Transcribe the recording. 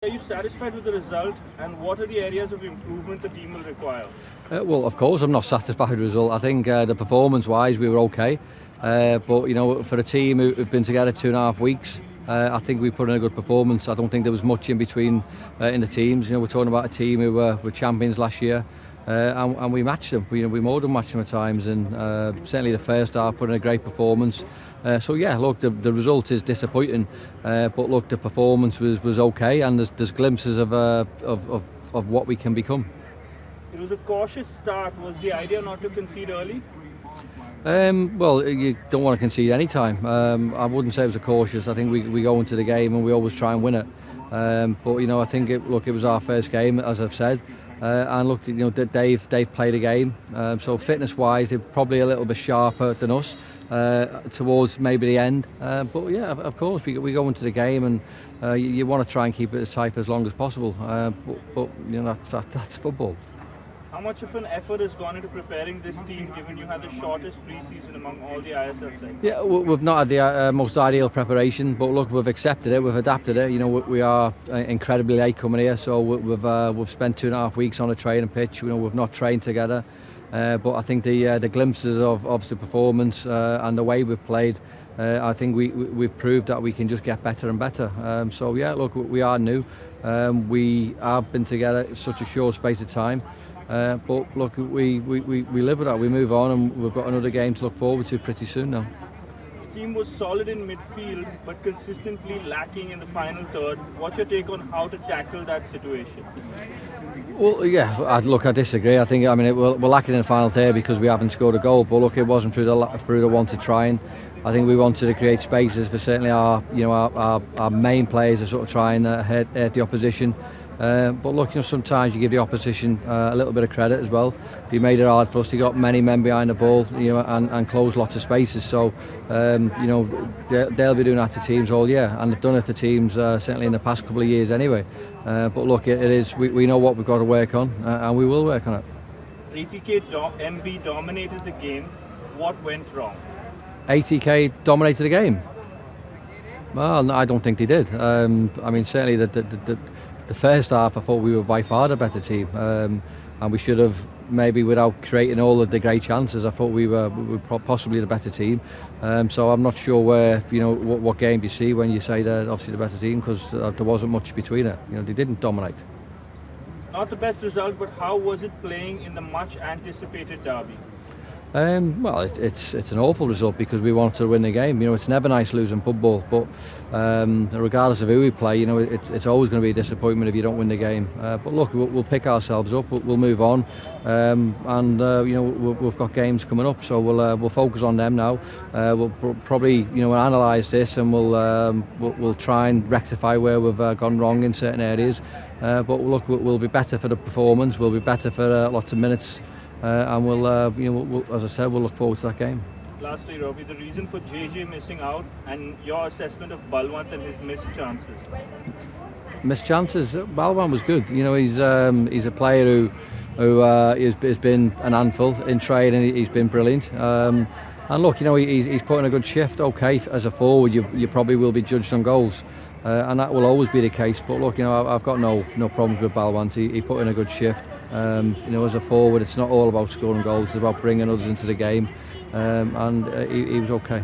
Are you satisfied with the result, and what are the areas of improvement the team will require? Well, of course, I'm not satisfied with the result. I think the performance-wise, we were okay, but for a team who've been together 2.5 weeks, I think we put in a good performance. I don't think there was much in between in the teams. We're talking about a team who were champions last year, and we matched them. We more than matched them at times, and certainly the first half put in a great performance. So yeah, look, the result is disappointing, but look, the performance was okay, and there's glimpses of what we can become. It was a cautious start. Was the idea not to concede early? Well, you don't want to concede any time. I wouldn't say it was a cautious. I think we go into the game and we always try and win it. But I think it was our first game, as I've said. And look, Dave played a game. So fitness-wise, they're probably a little bit sharper than us towards maybe the end. But yeah, of course, we go into the game and you want to try and keep it as tight as long as possible. But that's football. How much of an effort has gone into preparing this team, given you had the shortest pre-season among all the ISL sides? Yeah, we've not had the most ideal preparation, but look, we've accepted it, we've adapted it. We are incredibly late coming here, so we've spent 2.5 weeks on a training pitch. We've not trained together, but I think the glimpses of the performance and the way we've played, I think we've proved that we can just get better and better. So yeah, look, we are new. We have been together such a short space of time. But look, we live with that. We move on, and we've got another game to look forward to pretty soon now. The team was solid in midfield, but consistently lacking in the final third. What's your take on how to tackle that situation? Well, yeah, I disagree. I think we're lacking in the final third because we haven't scored a goal. But look, it wasn't through the want to try, and I think we wanted to create spaces for certainly our main players to sort of try and hurt the opposition. But look, sometimes you give the opposition a little bit of credit as well. They made it hard for us. They got many men behind the ball, and closed lots of spaces. So, they'll be doing that to teams all year, and they've done it for teams certainly in the past couple of years anyway. But look, it is. We know what we've got to work on, and we will work on it. ATK MB dominated the game. What went wrong? ATK dominated the game. Well, no, I don't think they did. Certainly the first half, I thought we were by far the better team, and we should have, maybe without creating all of the great chances, I thought we were possibly the better team. So I'm not sure where, what game you see when you say they're obviously the better team, because there wasn't much between it. They didn't dominate. Not the best result, but how was it playing in the much anticipated derby? Well, it's an awful result because we wanted to win the game. It's never nice losing football, but regardless of who we play, it's always going to be a disappointment if you don't win the game. But look, we'll pick ourselves up, we'll move on, and we've got games coming up, so we'll focus on them now. We'll probably analyse this, and we'll try and rectify where we've gone wrong in certain areas. But look, we'll be better for the performance. We'll be better for lots of minutes. And we'll, as I said, we'll look forward to that game. Lastly, Robbie, the reason for JJ missing out and your assessment of Balwant and his missed chances? Missed chances? Balwant was good. He's a player who has been an handful in trade, and he's been brilliant. And look, he's put in a good shift. Okay, as a forward, you probably will be judged on goals. And that will always be the case. But look, I've got no problems with Balwant. He put in a good shift. As a forward, it's not all about scoring goals. It's about bringing others into the game. And he was okay.